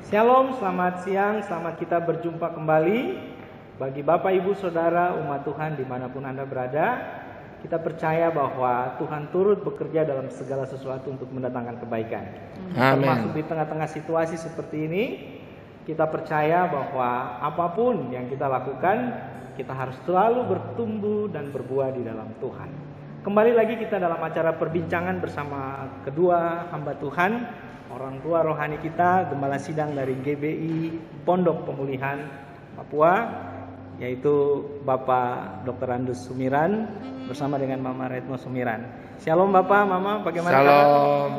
Shalom, selamat siang, selamat kita berjumpa kembali. Bagi Bapak, Ibu, Saudara, umat Tuhan dimanapun Anda berada, kita percaya bahwa Tuhan turut bekerja dalam segala sesuatu untuk mendatangkan kebaikan. Amin. Termasuk di tengah-tengah situasi seperti ini, kita percaya bahwa apapun yang kita lakukan, kita harus selalu bertumbuh dan berbuah di dalam Tuhan. Kembali lagi kita dalam acara perbincangan bersama kedua hamba Tuhan, orang tua rohani kita, Gembala Sidang dari GBI Pondok Pemulihan Papua, yaitu Bapak Dr. Andus Sumiran bersama dengan Mama Retno Sumiran. Shalom Bapak, Mama, bagaimana? Shalom.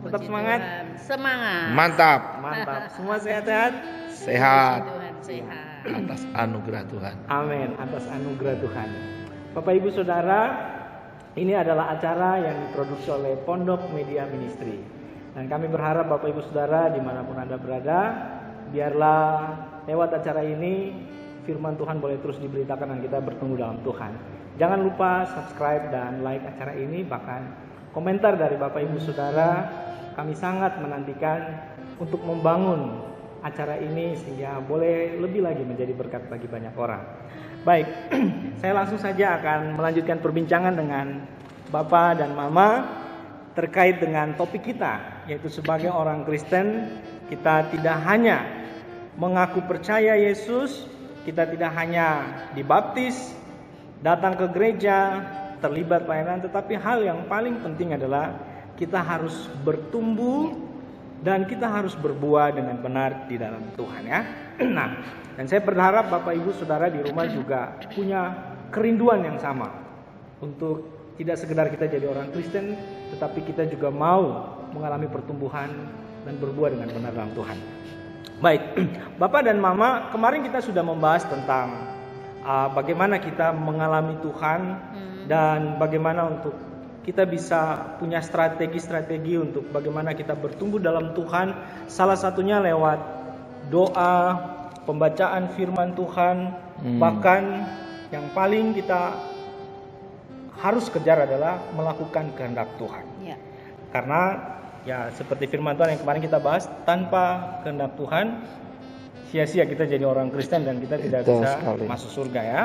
Tetap semangat? Semangat. Mantap. Mantap. Semua sehat-sehat? Sehat. Tuhan sehat. Atas anugerah Tuhan. Amin, atas anugerah Tuhan. Bapak, Ibu, Saudara, ini adalah acara yang diproduksi oleh Pondok Media Ministry. Dan kami berharap Bapak Ibu Saudara dimanapun Anda berada, biarlah lewat acara ini firman Tuhan boleh terus diberitakan dan kita bertumbuh dalam Tuhan. Jangan lupa subscribe dan like acara ini, bahkan komentar dari Bapak Ibu Saudara. Kami sangat menantikan untuk membangun acara ini sehingga boleh lebih lagi menjadi berkat bagi banyak orang. Baik, saya langsung saja akan melanjutkan perbincangan dengan Bapak dan Mama terkait dengan topik kita, yaitu sebagai orang Kristen, kita tidak hanya mengaku percaya Yesus, kita tidak hanya dibaptis, datang ke gereja, terlibat pelayanan, tetapi hal yang paling penting adalah kita harus bertumbuh dan kita harus berbuah dengan benar di dalam Tuhan, ya. Nah, dan saya berharap Bapak Ibu Saudara di rumah juga punya kerinduan yang sama untuk tidak sekedar kita jadi orang Kristen, tetapi kita juga mau mengalami pertumbuhan dan berbuah dengan benar dalam Tuhan. Baik, Bapak dan Mama, kemarin kita sudah membahas tentang bagaimana kita mengalami Tuhan dan bagaimana untuk kita bisa punya strategi-strategi untuk bagaimana kita bertumbuh dalam Tuhan. Salah satunya lewat doa, pembacaan firman Tuhan, bahkan yang paling kita harus kejar adalah melakukan kehendak Tuhan. Ya. Karena ya seperti firman Tuhan yang kemarin kita bahas, tanpa kehendak Tuhan sia-sia kita jadi orang Kristen dan kita tidak bisa masuk surga, ya.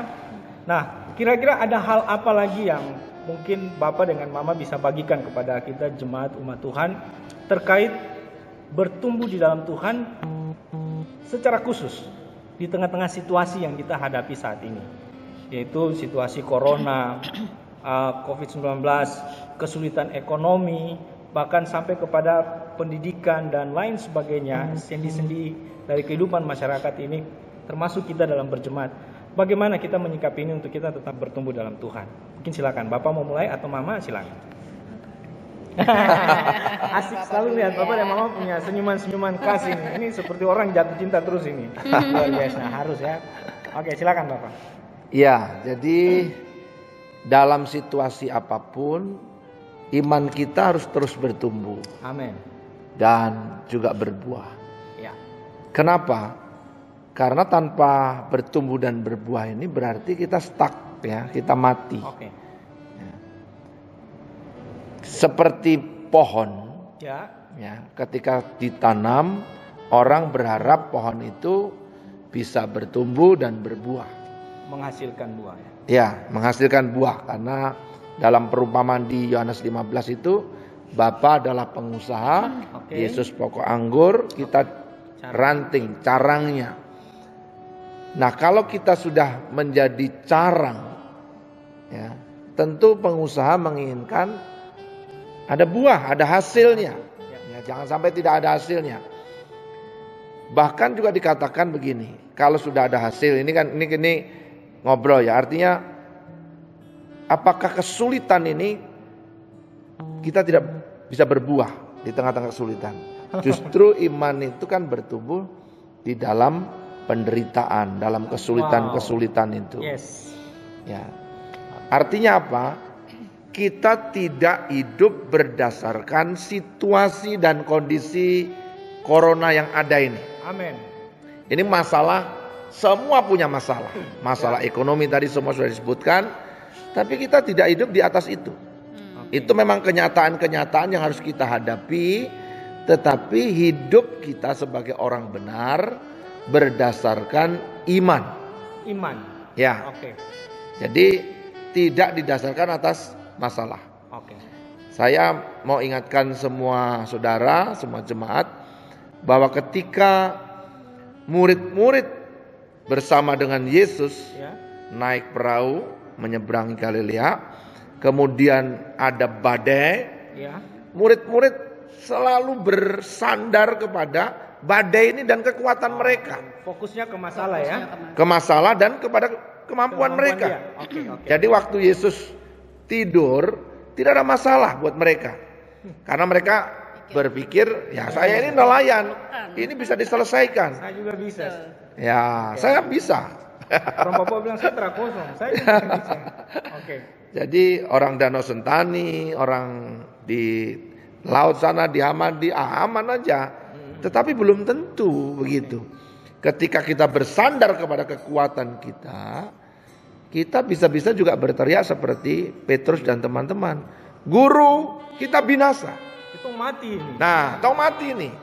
Nah, kira-kira ada hal apa lagi yang mungkin Bapak dengan Mama bisa bagikan kepada kita jemaat umat Tuhan terkait bertumbuh di dalam Tuhan secara khusus di tengah-tengah situasi yang kita hadapi saat ini, yaitu situasi corona, COVID-19, kesulitan ekonomi, bahkan sampai kepada pendidikan dan lain sebagainya, sendi-sendi dari kehidupan masyarakat ini, termasuk kita dalam berjemaat. Bagaimana kita menyikapi ini untuk kita tetap bertumbuh dalam Tuhan? Mungkin silakan, Bapak mau mulai atau Mama silakan. Asik selalu lihat Bapak dan Mama punya senyuman-senyuman khas ini. Ini seperti orang jatuh cinta terus ini. Luar biasa, harus ya. Oke, silakan Bapak. Ya, jadi dalam situasi apapun, iman kita harus terus bertumbuh. Amin. Dan juga berbuah. Ya. Kenapa? Karena tanpa bertumbuh dan berbuah ini berarti kita stuck, ya, kita mati. Oke. Ya. Seperti pohon, ya, ketika ditanam, orang berharap pohon itu bisa bertumbuh dan berbuah, menghasilkan buah, ya. Ya, menghasilkan buah, karena dalam perumpamaan di Yohanes 15 itu Bapa adalah pengusaha, Yesus pokok anggur, kita ranting, carangnya. Nah, kalau kita sudah menjadi carang, ya, tentu pengusaha menginginkan ada buah, ada hasilnya. Ya, jangan sampai tidak ada hasilnya. Bahkan juga dikatakan begini, kalau sudah ada hasil, ini ngobrol ya, artinya apakah kesulitan ini kita tidak bisa berbuah di tengah-tengah kesulitan. Justru iman itu kan bertumbuh di dalam penderitaan, dalam kesulitan-kesulitan itu. Yes. Ya. Artinya apa? Kita tidak hidup berdasarkan situasi dan kondisi corona yang ada ini. Amin. Ini masalah, semua punya masalah. Masalah ekonomi tadi semua sudah disebutkan. Tapi kita tidak hidup di atas itu. Itu memang kenyataan-kenyataan yang harus kita hadapi. tetapi hidup kita sebagai orang benar berdasarkan iman. Iman. Ya. Oke. Jadi tidak didasarkan atas masalah. Oke. Saya mau ingatkan semua saudara, semua jemaat, bahwa ketika murid-murid bersama dengan Yesus Ya. naik perahu menyeberangi Galilea, kemudian ada badai, Ya. murid-murid selalu bersandar kepada badai ini dan kekuatan mereka, Fokusnya ke masalah ya. ke masalah dan kepada kemampuan mereka. dia. Oke, oke. Jadi waktu Yesus tidur, tidak ada masalah buat mereka. Karena mereka berpikir, ya saya ini nelayan, ini bisa diselesaikan. Saya juga bisa. Ya, saya bisa. Orang Papua bilang saya terakosong. Saya juga bisa. Oke. Jadi orang Danau Sentani, orang di laut sana di Hamadi, aman aja. Tetapi belum tentu begitu. Ketika kita bersandar kepada kekuatan kita, kita bisa-bisa juga berteriak seperti Petrus dan teman-teman. Guru, kita binasa. Itu mati ini. Nah, tahu mati nih.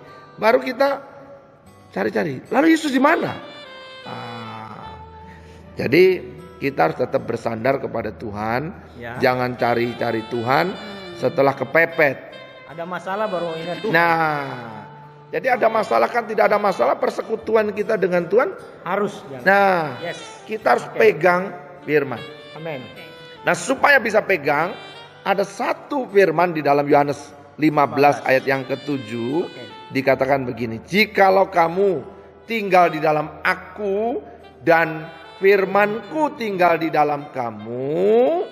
Baru kita cari-cari. Lalu Yesus di mana? Jadi kita harus tetap bersandar kepada Tuhan. Ya. Jangan cari-cari Tuhan setelah kepepet. Ada masalah baru ingat Tuhan. Nah, jadi ada masalah kan tidak ada masalah, persekutuan kita dengan Tuhan Harus. Jangan. Nah, Yes. kita harus pegang firman. Amin. Nah, supaya bisa pegang, ada satu firman di dalam Yohanes 15 ayat yang ke-7 dikatakan begini, jikalau kamu tinggal di dalam aku dan firmanku tinggal di dalam kamu,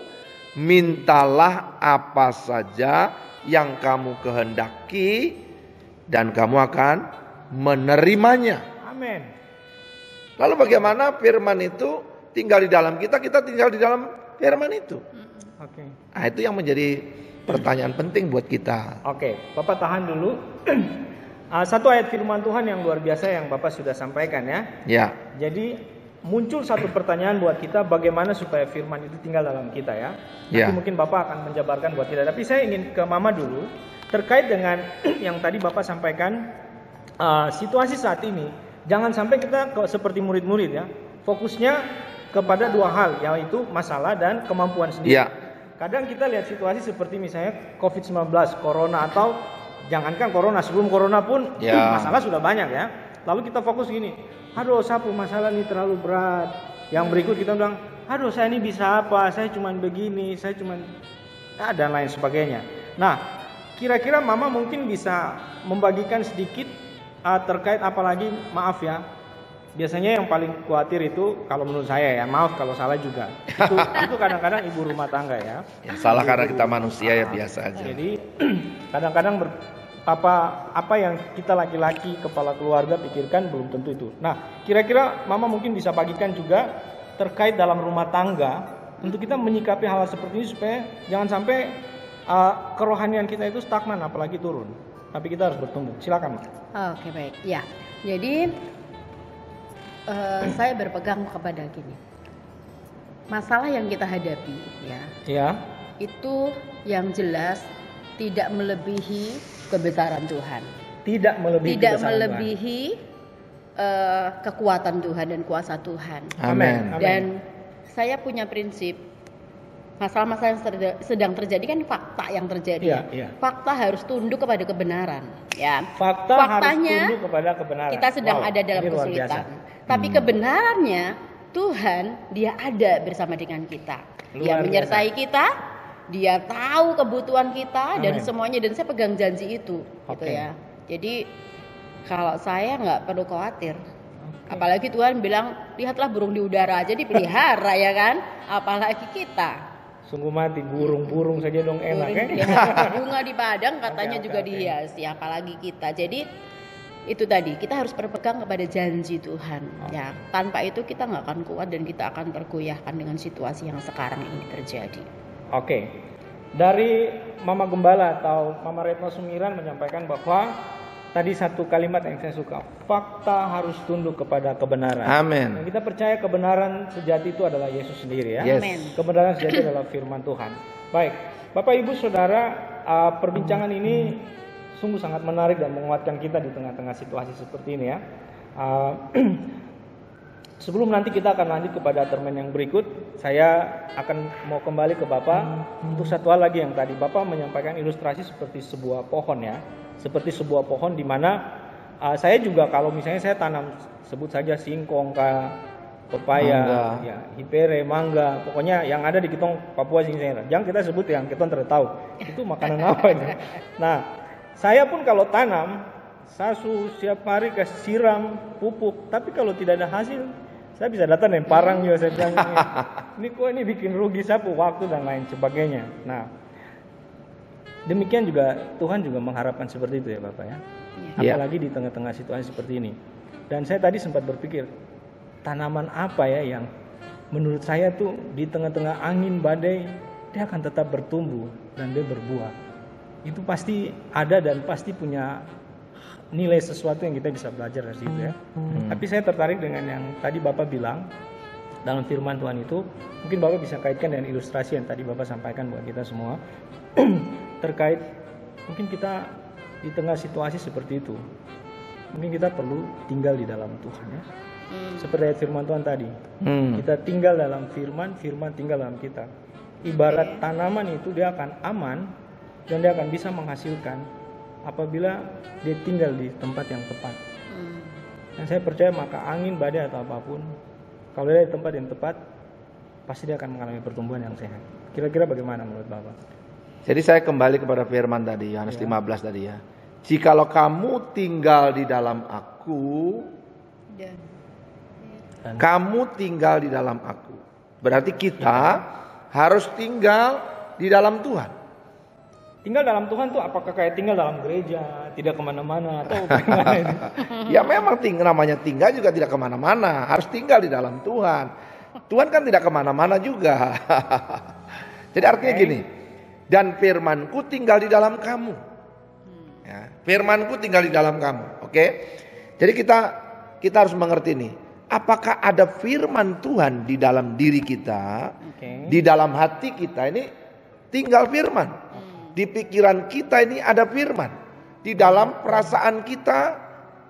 mintalah apa saja yang kamu kehendaki dan kamu akan menerimanya. Amin. Lalu bagaimana firman itu tinggal di dalam kita, kita tinggal di dalam firman itu. Oke. Nah, itu yang menjadi pertanyaan penting buat kita. Oke, Bapak tahan dulu. Satu ayat firman Tuhan yang luar biasa yang Bapak sudah sampaikan ya. Ya, Jadi muncul satu pertanyaan buat kita, bagaimana supaya firman itu tinggal dalam kita ya. Ya. Nanti mungkin Bapak akan menjabarkan buat kita. Tapi saya ingin ke Mama dulu terkait dengan yang tadi Bapak sampaikan, situasi saat ini. Jangan sampai kita seperti murid-murid ya, fokusnya kepada dua hal, yaitu masalah dan kemampuan sendiri. ya, Kadang kita lihat situasi seperti misalnya COVID-19, Corona, atau jangankan Corona, sebelum Corona pun Ya. masalah sudah banyak ya. Lalu kita fokus gini, aduh sapu masalah ini terlalu berat. Yang berikut kita bilang, aduh saya ini bisa apa, saya cuman begini, saya cuman dan lain sebagainya. Nah, kira-kira Mama mungkin bisa membagikan sedikit terkait, apalagi maaf ya, biasanya yang paling khawatir itu kalau menurut saya ya, maaf kalau salah juga, itu kadang-kadang ibu rumah tangga ya. ya salah karena kita manusia ya biasa aja. Jadi kadang-kadang apa yang kita laki-laki kepala keluarga pikirkan belum tentu itu. Nah, kira-kira Mama mungkin bisa bagikan juga terkait dalam rumah tangga untuk kita menyikapi hal seperti ini supaya jangan sampai kerohanian kita itu stagnan apalagi turun. Tapi kita harus bertumbuh. Silakan, Ma. Oke, baik. Ya. Jadi saya berpegang kepada gini. Masalah yang kita hadapi ya, Ya. itu yang jelas tidak melebihi kebesaran Tuhan. Tidak melebihi Tidak kebesaran melebihi kekuatan Tuhan dan kuasa Tuhan. Tuhan. Amin. Amin. Dan saya punya prinsip, masalah-masalah yang sedang terjadi kan fakta yang terjadi. Iya, iya. Fakta harus tunduk kepada kebenaran. Ya. Faktanya Faktanya, harus tunduk kepada kebenaran. Kita sedang ada dalam ini luar kesulitan. biasa. Tapi kebenarannya Tuhan, Dia ada bersama dengan kita. Dia Luar menyertai kita, Dia tahu kebutuhan kita dan Amin. semuanya, dan saya pegang janji itu, gitu Oke. ya. Jadi kalau saya nggak perlu khawatir. Apalagi Tuhan bilang, lihatlah burung di udara aja dipelihara ya kan, apalagi kita. Sungguh mati, burung-burung saja dong enak Burung ya. dipelihara. Bunga di padang katanya Oke, juga oke. dihiasi, apalagi kita. Jadi itu tadi, kita harus berpegang kepada janji Tuhan. Ya, tanpa itu kita nggak akan kuat dan kita akan tergoyahkan dengan situasi yang sekarang ini terjadi. Oke. Dari Mama Gembala atau Mama Retno Sumiran menyampaikan bahwa tadi satu kalimat yang saya suka, fakta harus tunduk kepada kebenaran. Amin. Dan kita percaya kebenaran sejati itu adalah Yesus sendiri ya. Yes. Amin. Kebenaran sejati adalah firman Tuhan. Baik, Bapak Ibu Saudara, perbincangan ini sungguh sangat menarik dan menguatkan kita di tengah-tengah situasi seperti ini ya. Sebelum nanti kita akan lanjut kepada termen yang berikut, saya akan mau kembali ke Bapak untuk satu hal lagi yang tadi Bapak menyampaikan ilustrasi seperti sebuah pohon ya, seperti sebuah pohon di mana saya juga kalau misalnya saya tanam sebut saja singkong, pepaya, ya, hipere, mangga, pokoknya yang ada di Kitong Papua sini saya. Jangan kita sebut yang Kitong tidak tahu itu makanan apa itu. Nah, saya pun kalau tanam, sasu setiap hari kasih siram, pupuk, tapi kalau tidak ada hasil, saya bisa datang dan parang juga saya bilang ini kok ini bikin rugi sapu waktu dan lain sebagainya. Nah, demikian juga Tuhan juga mengharapkan seperti itu ya Bapak ya. Apalagi di tengah-tengah situasi seperti ini. Dan saya tadi sempat berpikir tanaman apa ya yang menurut saya tuh di tengah-tengah angin badai dia akan tetap bertumbuh dan dia berbuah. Itu pasti ada dan pasti punya nilai sesuatu yang kita bisa belajar dari situ ya. Tapi saya tertarik dengan yang tadi Bapak bilang dalam firman Tuhan itu, mungkin Bapak bisa kaitkan dengan ilustrasi yang tadi Bapak sampaikan buat kita semua terkait mungkin kita di tengah situasi seperti itu. Mungkin kita perlu tinggal di dalam Tuhan ya. Seperti ayat firman Tuhan tadi. Kita tinggal dalam firman, firman tinggal dalam kita. Ibarat tanaman itu dia akan aman dan dia akan bisa menghasilkan apabila dia tinggal di tempat yang tepat. Dan saya percaya maka angin, badai atau apapun, kalau dia di tempat yang tepat, pasti dia akan mengalami pertumbuhan yang sehat. Kira-kira bagaimana menurut Bapak? Jadi saya kembali kepada firman tadi, Yohanes 15 tadi ya. Jikalau kamu tinggal di dalam aku, kamu tinggal di dalam aku. Berarti kita harus tinggal di dalam Tuhan. Tinggal dalam Tuhan tuh apakah kayak tinggal dalam gereja, tidak kemana-mana atau bagaimana itu? Ya memang namanya tinggal juga tidak kemana-mana, harus tinggal di dalam Tuhan. Tuhan kan tidak kemana-mana juga. Jadi artinya gini, dan firmanku tinggal di dalam kamu. Ya, firmanku tinggal di dalam kamu. Oke? Jadi kita harus mengerti nih, apakah ada firman Tuhan di dalam diri kita, di dalam hati kita ini tinggal firman. Di pikiran kita ini ada firman. Di dalam perasaan kita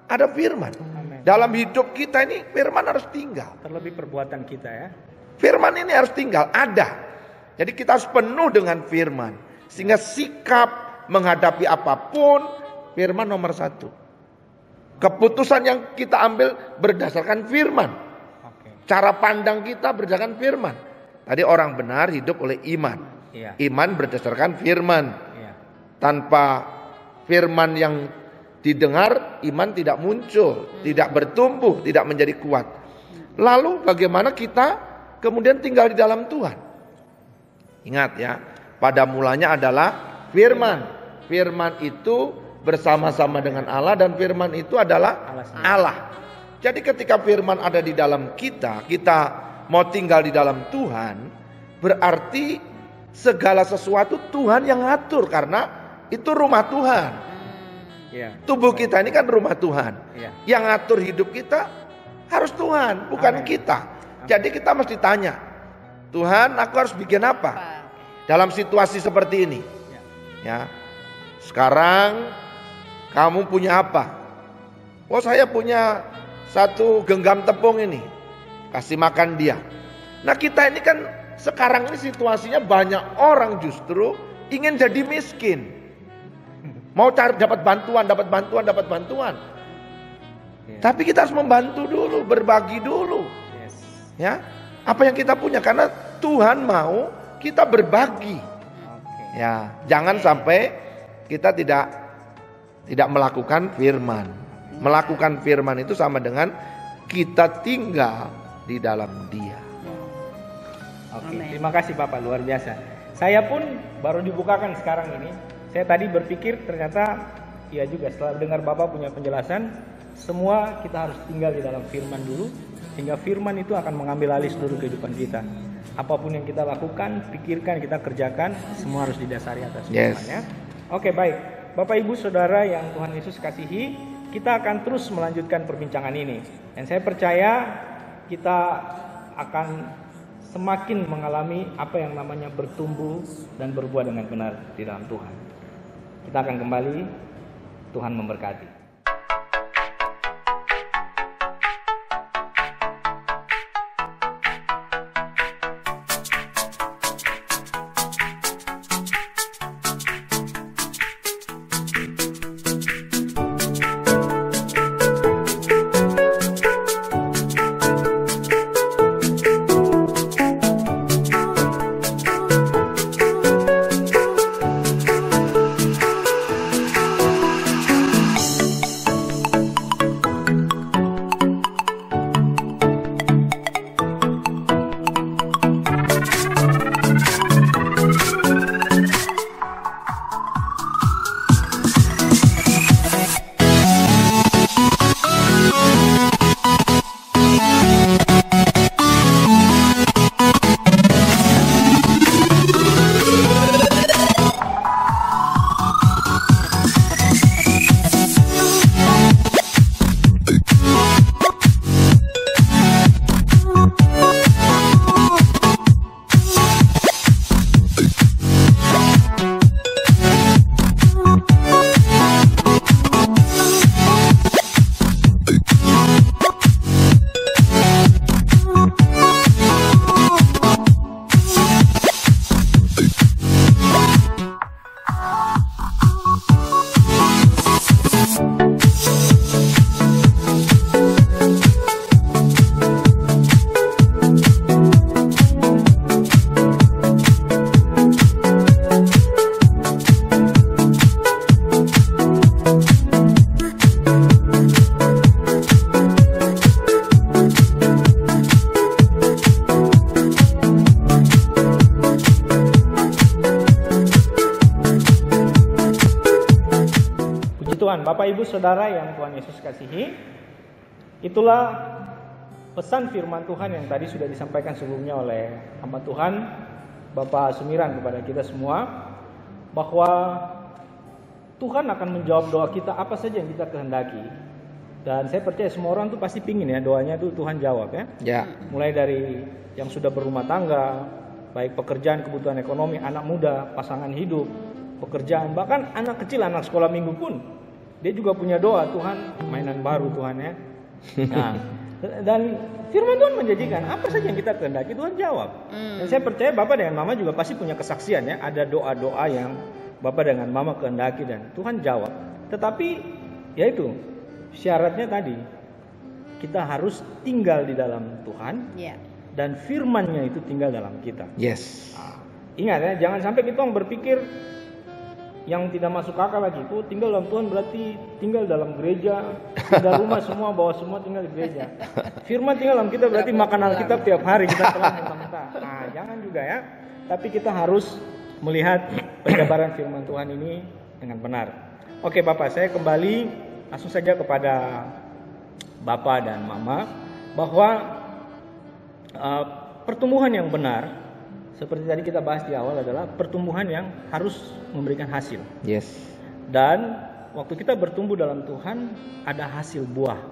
ada firman. Amen. Dalam hidup kita ini firman harus tinggal. Terlebih perbuatan kita ya. Firman ini harus tinggal, ada. Jadi kita harus penuh dengan firman. Sehingga sikap menghadapi apapun, firman nomor 1. Keputusan yang kita ambil berdasarkan firman. Cara pandang kita berdasarkan firman. Tadi orang benar hidup oleh iman. Iman berdasarkan firman. Tanpa firman yang didengar, iman tidak muncul, tidak bertumbuh, tidak menjadi kuat. Lalu bagaimana kita kemudian tinggal di dalam Tuhan? Ingat ya, pada mulanya adalah firman. Firman itu bersama-sama dengan Allah dan firman itu adalah Allah. Jadi ketika firman ada di dalam kita mau tinggal di dalam Tuhan, berarti segala sesuatu Tuhan yang ngatur karena itu rumah Tuhan. Tubuh kita ini kan rumah Tuhan. Yang ngatur hidup kita harus Tuhan, bukan kita. Jadi kita mesti tanya, Tuhan, aku harus bikin apa dalam situasi seperti ini? Ya. Sekarang kamu punya apa? Oh, saya punya 1 genggam tepung ini. Kasih makan dia. Nah, kita ini kan sekarang ini situasinya banyak orang justru ingin jadi miskin. Mau cari dapat bantuan. Tapi kita harus membantu dulu, berbagi dulu. Ya. Apa yang kita punya karena Tuhan mau kita berbagi. Ya, jangan sampai kita tidak melakukan firman. Melakukan firman itu sama dengan kita tinggal di dalam Dia. Terima kasih Bapak, luar biasa. Saya pun baru dibukakan sekarang ini. Saya tadi berpikir ternyata ya juga setelah dengar Bapak punya penjelasan, semua kita harus tinggal di dalam firman dulu, sehingga firman itu akan mengambil alih seluruh kehidupan kita. Apapun yang kita lakukan, pikirkan, kita kerjakan, semua harus didasari atas firman ya. Oke, baik. Bapak Ibu Saudara yang Tuhan Yesus kasihi, kita akan terus melanjutkan perbincangan ini. Dan saya percaya kita akan semakin mengalami apa yang namanya bertumbuh dan berbuah dengan benar di dalam Tuhan. Kita akan kembali Tuhan memberkati. Tuhan, Bapak Ibu Saudara yang Tuhan Yesus kasihi, itulah pesan firman Tuhan yang tadi sudah disampaikan sebelumnya oleh hamba Tuhan Bapak Sumiran kepada kita semua, bahwa Tuhan akan menjawab doa kita apa saja yang kita kehendaki. Dan saya percaya semua orang tuh pasti pingin ya doanya tuh Tuhan jawab ya. Ya. Mulai dari yang sudah berumah tangga, baik pekerjaan, kebutuhan ekonomi, anak muda, pasangan hidup, pekerjaan, bahkan anak kecil, anak sekolah minggu pun dia juga punya doa, Tuhan mainan baru Tuhan ya. Nah, dan firman Tuhan menjanjikan apa saja yang kita kehendaki Tuhan jawab. Dan saya percaya Bapak dengan Mama juga pasti punya kesaksian ya, ada doa-doa yang Bapak dengan Mama kehendaki dan Tuhan jawab. Tetapi yaitu syaratnya tadi, kita harus tinggal di dalam Tuhan dan firman-Nya itu tinggal dalam kita. Yes. Ingat ya, jangan sampai kita berpikir yang tidak masuk akal lagi. Itu tinggal dalam Tuhan berarti tinggal dalam gereja, pindah rumah semua, bawa semua tinggal di gereja. Firman tinggal dalam kita berarti makan Alkitab tiap hari kita telan mentah-mentah. Nah, jangan juga ya. Tapi kita harus melihat penjabaran firman Tuhan ini dengan benar. Oke Bapak, saya kembali langsung saja kepada Bapak dan Mama, bahwa pertumbuhan yang benar seperti tadi kita bahas di awal adalah pertumbuhan yang harus memberikan hasil. Yes. Dan waktu kita bertumbuh dalam Tuhan ada hasil buah.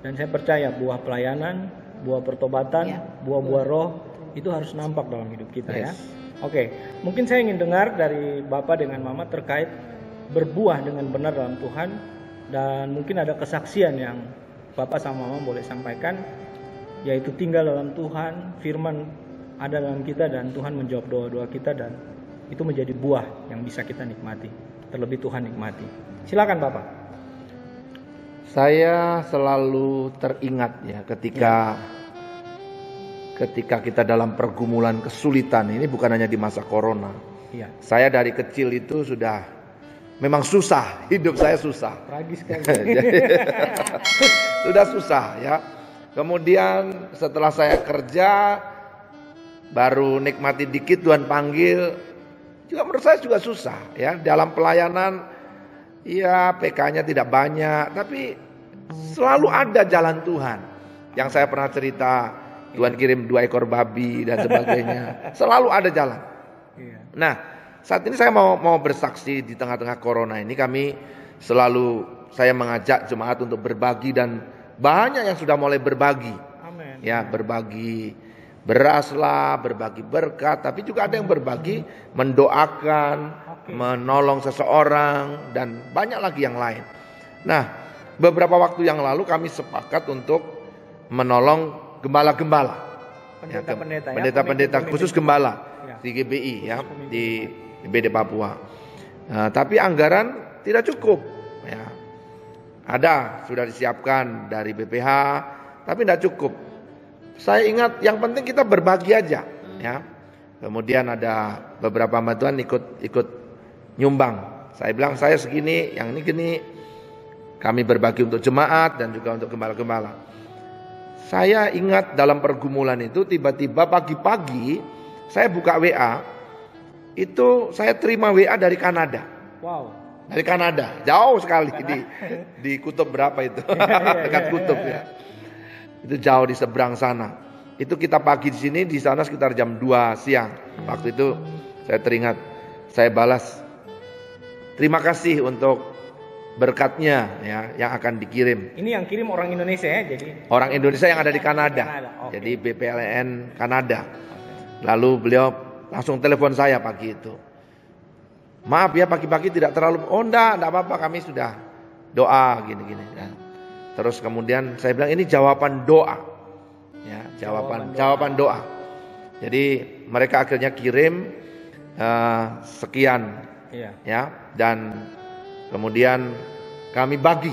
Dan saya percaya buah pelayanan, buah pertobatan, buah-buah roh itu harus nampak dalam hidup kita ya. Oke, mungkin saya ingin dengar dari Bapak dengan Mama terkait berbuah dengan benar dalam Tuhan, dan mungkin ada kesaksian yang Bapak sama Mama boleh sampaikan, yaitu tinggal dalam Tuhan, firman ada dalam kita dan Tuhan menjawab doa-doa kita, dan itu menjadi buah yang bisa kita nikmati, terlebih Tuhan nikmati. Silakan Bapak. Saya selalu teringat ya ketika kita dalam pergumulan kesulitan, ini bukan hanya di masa corona. Iya. Saya dari kecil itu sudah memang susah, hidup saya susah. Tragis sekali. Sudah susah ya. Kemudian setelah saya kerja, baru nikmati dikit Tuhan panggil, juga menurut saya juga susah ya. Dalam pelayanan ya PK-nya tidak banyak, tapi selalu ada jalan Tuhan. Yang saya pernah cerita, Tuhan kirim 2 ekor babi dan sebagainya. Selalu ada jalan. Nah, saat ini saya mau bersaksi di tengah-tengah corona ini, saya mengajak jemaat untuk berbagi, dan banyak yang sudah mulai berbagi. Amin. Ya, berbagi beras lah, berbagi berkat, tapi juga ada yang berbagi mendoakan, menolong seseorang, dan banyak lagi yang lain. Nah, beberapa waktu yang lalu kami sepakat untuk menolong gembala-gembala, pendeta-pendeta khusus gembala di GBI ya, di BD Papua. Nah, tapi anggaran tidak cukup ya. Ada sudah disiapkan dari BPH, tapi tidak cukup. Saya ingat yang penting kita berbagi aja ya. Kemudian ada beberapa bantuan ikut nyumbang. Saya bilang saya segini, yang ini gini. Kami berbagi untuk jemaat dan juga untuk gembala-gembala. Saya ingat dalam pergumulan itu tiba-tiba pagi-pagi saya buka WA, itu saya terima WA dari Kanada. Wow. Dari Kanada, jauh sekali di kutub berapa itu? Dekat kutub ya. Itu jauh di seberang sana. Itu kita pagi di sini, di sana sekitar jam 2 siang. Waktu itu saya teringat, saya balas, terima kasih untuk berkatnya ya yang akan dikirim. Ini yang kirim orang Indonesia ya, jadi orang Indonesia yang ada di Kanada. Okay. Jadi BPLN Kanada. Lalu beliau langsung telepon saya pagi itu. Maaf ya pagi-pagi tidak terlalu, enggak apa-apa, kami sudah doa gini-gini ya. Terus kemudian saya bilang ini jawaban doa. Ya, jawaban doa. Jadi mereka akhirnya kirim sekian ya, dan kemudian kami bagi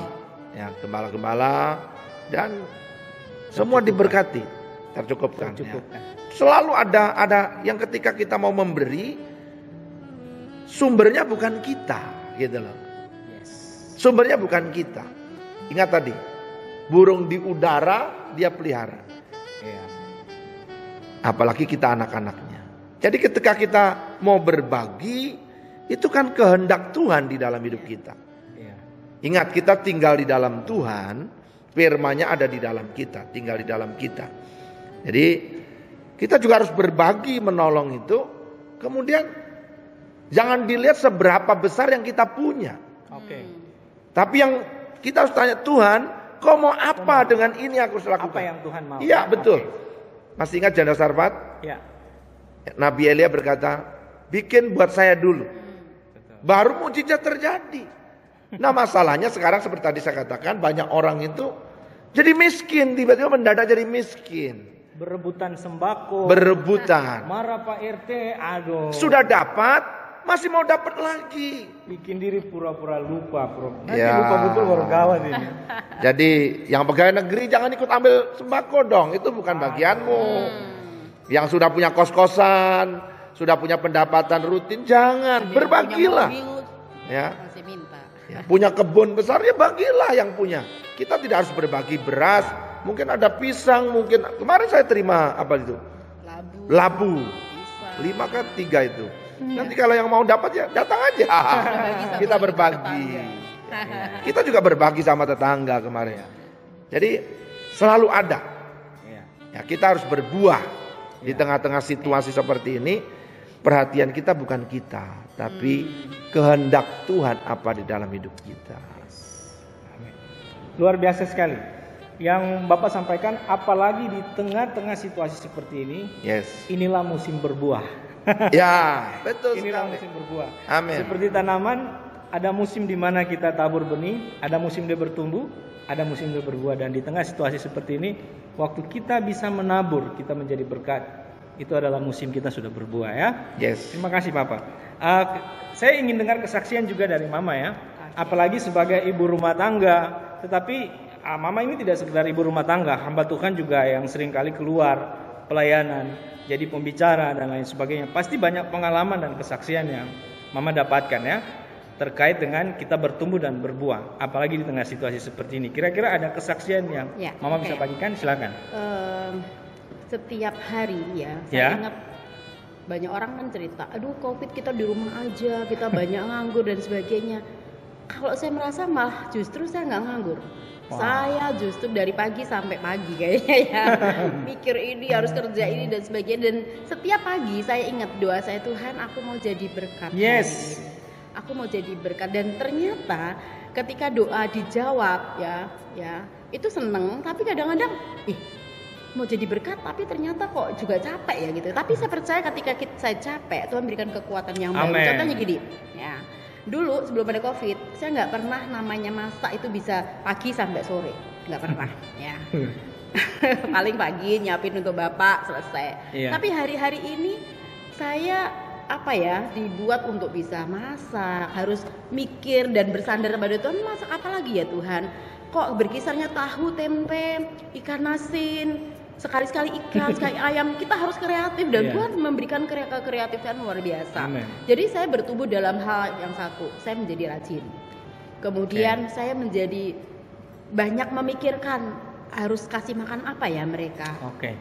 ya, gembala-gembala, dan semua diberkati, tercukupkan. Ya. Selalu ada yang ketika kita mau memberi, sumbernya bukan kita, gitu loh. Sumbernya bukan kita. Ingat tadi, burung di udara dia pelihara. Apalagi kita anak-anaknya. Jadi ketika kita mau berbagi, itu kan kehendak Tuhan di dalam hidup kita. Ingat, kita tinggal di dalam Tuhan, firman-Nya ada di dalam kita, tinggal di dalam kita. Jadi kita juga harus berbagi, menolong itu. Kemudian jangan dilihat seberapa besar yang kita punya. Tapi yang kita harus tanya, Tuhan, kau mau apa dengan ini aku harus lakukan? Apa yang Tuhan mau? Iya, betul. Masih ingat janda Sarfat? Ya. Nabi Elia berkata, bikin buat saya dulu. Baru mujizat terjadi. Nah masalahnya sekarang seperti tadi saya katakan, banyak orang itu jadi miskin, tiba-tiba mendadak jadi miskin. Berebutan sembako. Berebutan. Marah Pak RT, aduh. Sudah dapat, masih mau dapat lagi. Bikin diri pura-pura lupa, Nanti lupa betul baru gawat ini. Jadi yang pegawai negeri jangan ikut ambil sembako dong, itu bukan bagianmu. Yang sudah punya kos-kosan, sudah punya pendapatan rutin, jangan, berbagilah. Ya. Punya kebun besar, ya bagilah yang punya. Kita tidak harus berbagi beras, mungkin ada pisang, mungkin kemarin saya terima apa itu? Labu. 5 kan 3 itu. Nanti kalau yang mau dapat ya datang aja. Kita berbagi. Kita juga berbagi sama tetangga kemarin. Jadi selalu ada. Ya, kita harus berbuah di tengah-tengah situasi seperti ini. Perhatian kita bukan kita, tapi kehendak Tuhan apa di dalam hidup kita. Luar biasa sekali yang Bapak sampaikan, apalagi di tengah-tengah situasi seperti ini. Inilah musim berbuah. Ya, betul. Inilah musim berbuah. Amin. Seperti tanaman, ada musim di mana kita tabur benih, ada musim dia bertumbuh, ada musim dia berbuah. Dan di tengah situasi seperti ini, waktu kita bisa menabur, kita menjadi berkat. Itu adalah musim kita sudah berbuah ya. Terima kasih Bapak. Saya ingin dengar kesaksian juga dari Mama ya. Apalagi sebagai ibu rumah tangga. Tetapi Mama ini tidak sekedar ibu rumah tangga, hamba Tuhan juga yang sering kali keluar pelayanan, jadi pembicara dan lain sebagainya. Pasti banyak pengalaman dan kesaksian yang Mama dapatkan ya, terkait dengan kita bertumbuh dan berbuah. Apalagi di tengah situasi seperti ini. Kira-kira ada kesaksian yang Mama bisa bagikan? Silakan. Setiap hari ya, saya ingat banyak orang kan cerita, aduh COVID kita di rumah aja, kita banyak nganggur dan sebagainya. Kalau saya merasa malah justru saya nggak nganggur. Saya justru dari pagi sampai pagi kayaknya ya, mikir ini harus kerja ini dan sebagainya. Dan setiap pagi saya ingat doa saya, Tuhan aku mau jadi berkat hari ini. Aku mau jadi berkat. Dan ternyata ketika doa dijawab ya itu seneng, tapi kadang-kadang mau jadi berkat tapi ternyata kok juga capek ya gitu. Tapi saya percaya ketika saya capek, Tuhan berikan kekuatan yang baru. Amen. Contohnya gini, ya. Dulu sebelum ada Covid, saya nggak pernah namanya masak itu bisa pagi sampai sore, nggak pernah, ya. Paling pagi nyiapin untuk bapak selesai. Iya. Tapi hari-hari ini saya dibuat untuk bisa masak, harus mikir dan bersandar pada Tuhan, masak apa lagi ya Tuhan? Kok berkisarnya tahu, tempe, ikan asin, sekali-sekali ikan, sekali ayam. Kita harus kreatif dan Tuhan memberikan kreatifan luar biasa. Amen. Jadi saya bertumbuh dalam hal yang satu, saya menjadi rajin. Kemudian saya menjadi banyak memikirkan harus kasih makan apa ya mereka,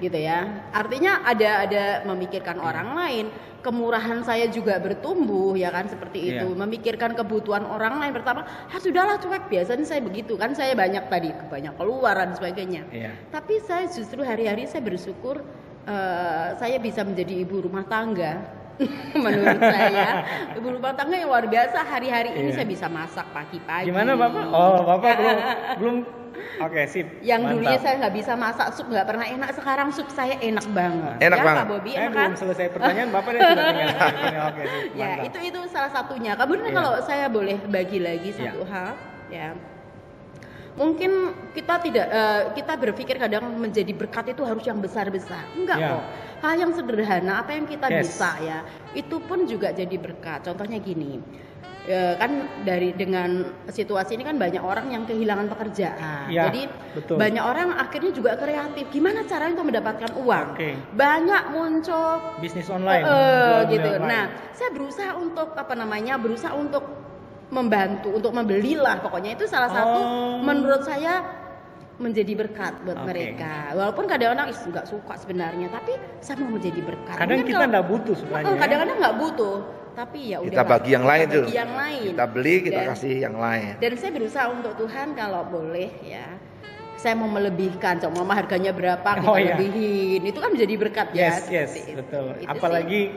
gitu ya. Artinya ada memikirkan orang lain. Kemurahan saya juga bertumbuh ya kan seperti itu. Memikirkan kebutuhan orang lain. Pertama, sudahlah cuek, biasanya saya begitu kan, saya banyak keluar dan sebagainya. Tapi saya justru hari-hari saya bersyukur saya bisa menjadi ibu rumah tangga. Menurut saya ibu rumah tangga yang luar biasa. Hari-hari ini saya bisa masak pagi-pagi. Gimana Bapak? Oh, Bapak belum. Oke, sip. Yang mantap. dulunya saya nggak bisa masak sup, nggak pernah enak. Sekarang sup saya enak banget. Enak ya, banget. Pak Bobi, Saya enak kan? belum selesai pertanyaan, Bapak dia sudah tinggal. Oke, sip. Ya, Mantap. itu salah satunya. Kemudian kalau saya boleh bagi lagi satu hal, ya. Mungkin kita berpikir kadang menjadi berkat itu harus yang besar-besar. Enggak kok. Hal yang sederhana, apa yang kita bisa ya, itu pun juga jadi berkat. Contohnya gini. Kan dengan situasi ini kan banyak orang yang kehilangan pekerjaan. Jadi betul. banyak orang akhirnya juga kreatif. Gimana caranya untuk mendapatkan uang? Banyak muncul bisnis online. Gitu. Online. Nah, saya berusaha untuk membantu, untuk membelilah, pokoknya itu salah satu menurut saya menjadi berkat buat mereka. Walaupun kadang-kadang nggak suka sebenarnya, tapi saya mau menjadi berkat. Kadang kita nggak butuh sebenarnya. Kadang-kadang nggak butuh, tapi ya udah. Kita bagi yang lain tuh. Kita beli, kita kasih yang lain. Dan saya berusaha untuk Tuhan kalau boleh ya. Saya mau melebihkan, mama harganya berapa kita lebihin. Itu kan menjadi berkat ya. Yes, betul. Apalagi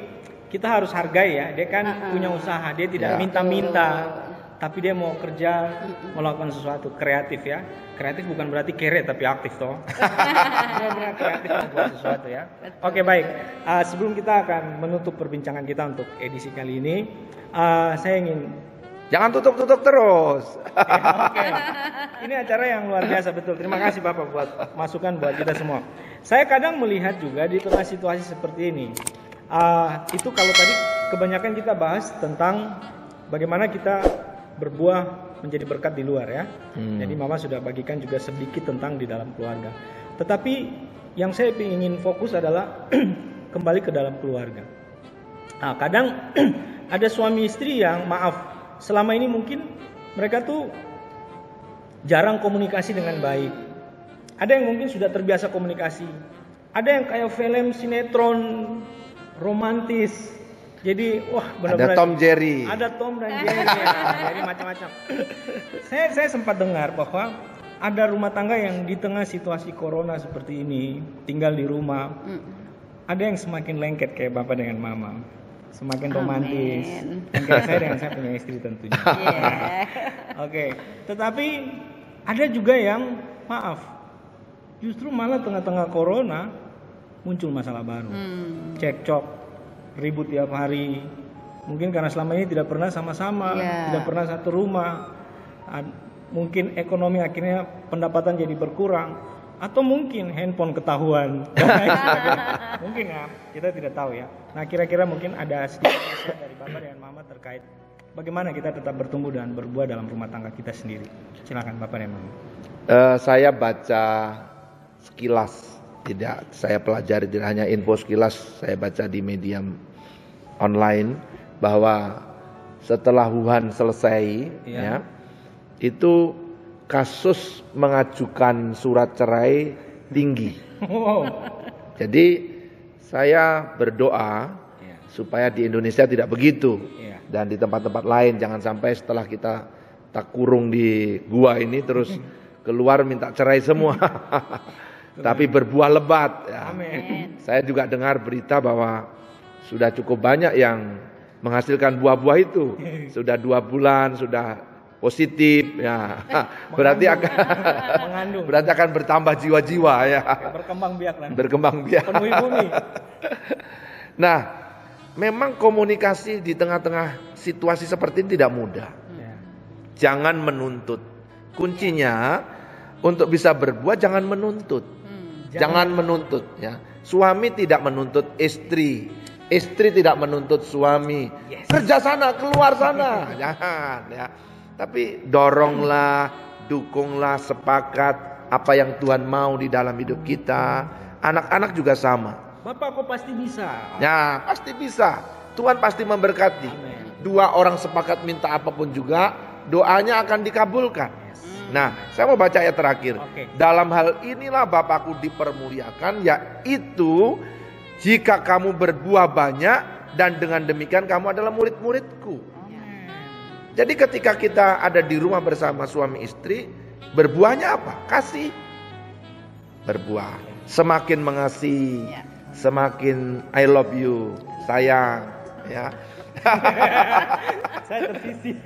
kita harus hargai ya. Dia kan punya usaha, dia tidak minta-minta. Tapi dia mau kerja, melakukan sesuatu kreatif ya. Kreatif bukan berarti kere tapi aktif toh. Benar-benar kreatif membuat sesuatu ya. Oke, baik. Sebelum kita akan menutup perbincangan kita untuk edisi kali ini, saya ingin jangan tutup terus. Oke. Ini acara yang luar biasa betul. Terima kasih Bapak buat masukan buat kita semua. Saya kadang melihat juga di tengah situasi seperti ini. Itu kalau tadi kebanyakan kita bahas tentang bagaimana kita berbuah menjadi berkat di luar ya. Jadi Mama sudah bagikan juga sedikit tentang di dalam keluarga. Tetapi yang saya ingin fokus adalah kembali ke dalam keluarga. Kadang ada suami istri yang selama ini mungkin mereka tuh jarang komunikasi dengan baik. Ada yang mungkin sudah terbiasa komunikasi. Ada yang kayak film sinetron romantis. Jadi benar-benar ada Tom Jerry. Ada Tom dan Jerry ya. Jadi macam-macam. Saya sempat dengar bahwa ada rumah tangga yang di tengah situasi corona seperti ini tinggal di rumah. Ada yang semakin lengket kayak Bapak dengan Mama. Semakin romantis. Dan kayak saya dengan saya punya istri tentunya. Oke. Tetapi ada juga yang justru malah tengah-tengah corona muncul masalah baru. Cekcok, ribut tiap hari. Mungkin karena selama ini tidak pernah sama-sama, tidak pernah satu rumah. Mungkin ekonomi akhirnya pendapatan jadi berkurang, atau mungkin handphone ketahuan. Mungkin ya, kita tidak tahu ya. Nah, kira-kira mungkin ada sedikit pesan dari Bapak dan Mama terkait bagaimana kita tetap bertumbuh dan berbuah dalam rumah tangga kita sendiri. Silakan Bapak dan Mama. Saya baca sekilas. Tidak saya pelajari, tidak hanya info sekilas, saya baca di media online bahwa setelah Wuhan selesai itu kasus mengajukan surat cerai tinggi. Jadi saya berdoa supaya di Indonesia tidak begitu dan di tempat-tempat lain, jangan sampai setelah kita tak kurung di gua ini terus keluar minta cerai semua. Tapi berbuah lebat ya. Amin. Saya juga dengar berita bahwa sudah cukup banyak yang menghasilkan buah-buah itu. Sudah 2 bulan, sudah positif ya. Berarti akan bertambah jiwa-jiwa ya. Berkembang biak nanti. Berkembang biak. Penuhi bumi. Nah, memang komunikasi di tengah-tengah situasi seperti ini tidak mudah. Jangan menuntut. Kuncinya untuk bisa berbuat jangan menuntut. Jangan menuntut ya. Suami tidak menuntut istri. Istri tidak menuntut suami. Kerja sana, keluar sana. Jangan ya. Tapi doronglah, dukunglah, sepakat apa yang Tuhan mau di dalam hidup kita. Anak-anak juga sama. Bapak kok pasti bisa. Ya, pasti bisa. Tuhan pasti memberkati. Amen. Dua orang sepakat minta apapun juga, doanya akan dikabulkan. Nah, saya mau baca ayat terakhir. Dalam hal inilah Bapakku dipermuliakan, yaitu jika kamu berbuah banyak dan dengan demikian kamu adalah murid-muridku. Jadi ketika kita ada di rumah bersama suami istri, berbuahnya apa? Kasih. Berbuah. Semakin mengasihi, semakin I love you, sayang, ya. Saya tersisih.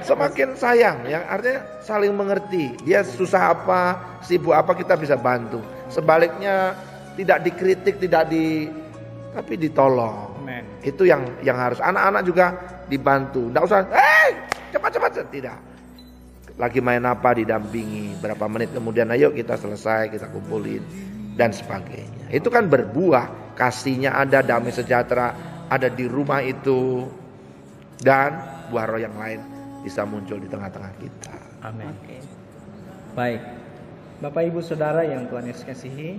Semakin sayang, yang artinya saling mengerti. Dia susah apa, sibuk apa kita bisa bantu. Sebaliknya tidak dikritik, tapi ditolong. Amen. Itu yang harus. Anak-anak juga dibantu. Tidak usah, cepat-cepat, tidak. Lagi main apa didampingi. Berapa menit kemudian, ayo kita selesai, kita kumpulin dan sebagainya. Itu kan berbuah. Kasihnya ada, damai sejahtera ada di rumah itu, dan buah roh yang lain bisa muncul di tengah-tengah kita. Amin. Baik, Bapak Ibu Saudara yang Tuhan Yesus kasihi,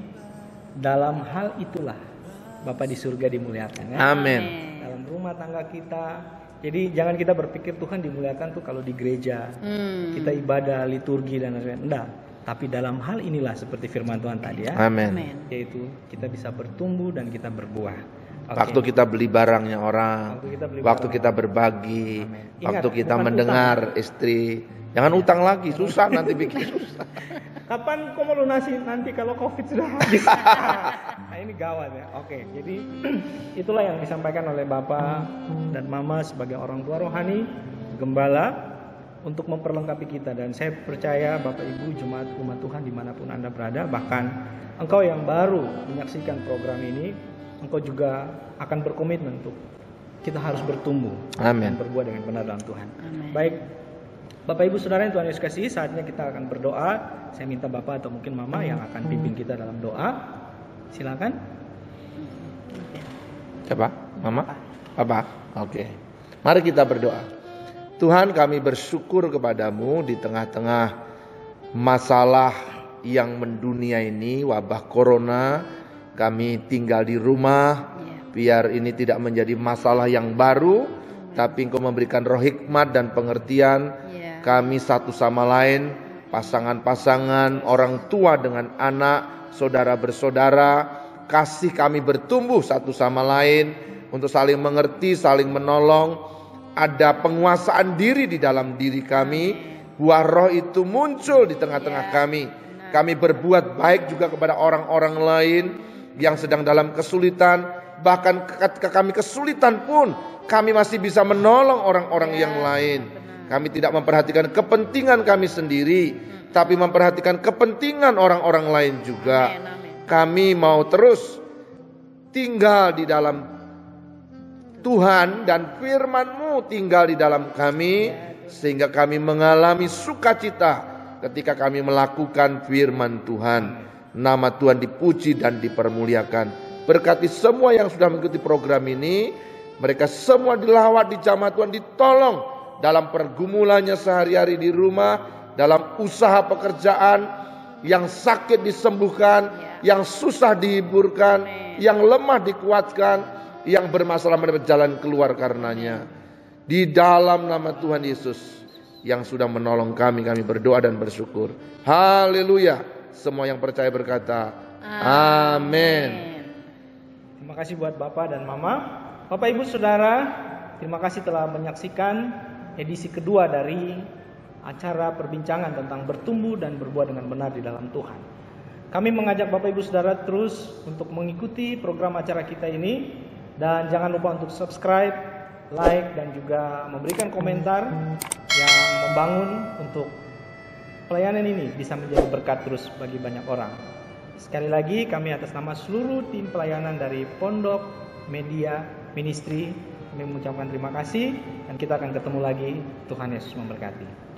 dalam hal itulah Bapak di surga dimuliakan. Ya? Amin. Dalam rumah tangga kita. Jadi jangan kita berpikir Tuhan dimuliakan tuh kalau di gereja, kita ibadah, liturgi dan lain-lain. Enggak. Tapi dalam hal inilah seperti firman Tuhan tadi ya. Amin. Yaitu kita bisa bertumbuh dan kita berbuah. Waktu kita beli barangnya orang, waktu kita berbagi, waktu kita mendengar utang. Istri, jangan utang lagi, susah nanti bikin susah. Kapan kau mau lunasi nanti kalau COVID sudah habis? Nah ini gawat ya. Jadi itulah yang disampaikan oleh Bapak dan Mama sebagai orang tua rohani, gembala, untuk memperlengkapi kita. Dan saya percaya Bapak Ibu jemaat umat Tuhan dimanapun Anda berada, bahkan engkau yang baru menyaksikan program ini, engkau juga akan berkomitmen untuk kita harus bertumbuh. Amin. Dan berbuat dengan benar dalam Tuhan. Amin. Baik, Bapak Ibu Saudara yang Tuhan Yesus kasihi, saatnya kita akan berdoa. Saya minta Bapak atau mungkin Mama yang akan pimpin kita dalam doa. Silakan. Siapa? Mama? Papa? Oke. Mari kita berdoa. Tuhan, kami bersyukur kepadamu di tengah-tengah masalah yang mendunia ini, wabah corona. Kami tinggal di rumah, biar ini tidak menjadi masalah yang baru, tapi Engkau memberikan roh hikmat dan pengertian. Kami satu sama lain, pasangan-pasangan, orang tua dengan anak, saudara bersaudara, kasih kami bertumbuh satu sama lain untuk saling mengerti, saling menolong. Ada penguasaan diri di dalam diri kami, buah roh itu muncul di tengah-tengah kami. Kami berbuat baik juga kepada orang-orang lain yang sedang dalam kesulitan. Bahkan ketika kami kesulitan pun kami masih bisa menolong orang-orang yang lain. Kami tidak memperhatikan kepentingan kami sendiri, tapi memperhatikan kepentingan orang-orang lain juga. Kami mau terus tinggal di dalam Tuhan dan firman-Mu tinggal di dalam kami, sehingga kami mengalami sukacita ketika kami melakukan firman Tuhan. Nama Tuhan dipuji dan dipermuliakan. Berkati semua yang sudah mengikuti program ini. Mereka semua dilawat, dijamah Tuhan, ditolong dalam pergumulannya sehari-hari di rumah, dalam usaha pekerjaan, yang sakit disembuhkan, yang susah dihiburkan, yang lemah dikuatkan, yang bermasalah mendapat jalan keluar karenanya. Di dalam nama Tuhan Yesus yang sudah menolong kami berdoa dan bersyukur. Haleluya. Semua yang percaya berkata amin. Terima kasih buat Bapak dan Mama. Bapak Ibu Saudara, terima kasih telah menyaksikan edisi kedua dari acara perbincangan tentang bertumbuh dan berbuat dengan benar di dalam Tuhan. Kami mengajak Bapak Ibu Saudara terus untuk mengikuti program acara kita ini. Dan jangan lupa untuk subscribe, like, dan juga memberikan komentar yang membangun untuk pelayanan ini bisa menjadi berkat terus bagi banyak orang. Sekali lagi kami atas nama seluruh tim pelayanan dari Pondok Media Ministry kami mengucapkan terima kasih dan kita akan ketemu lagi. Tuhan Yesus memberkati.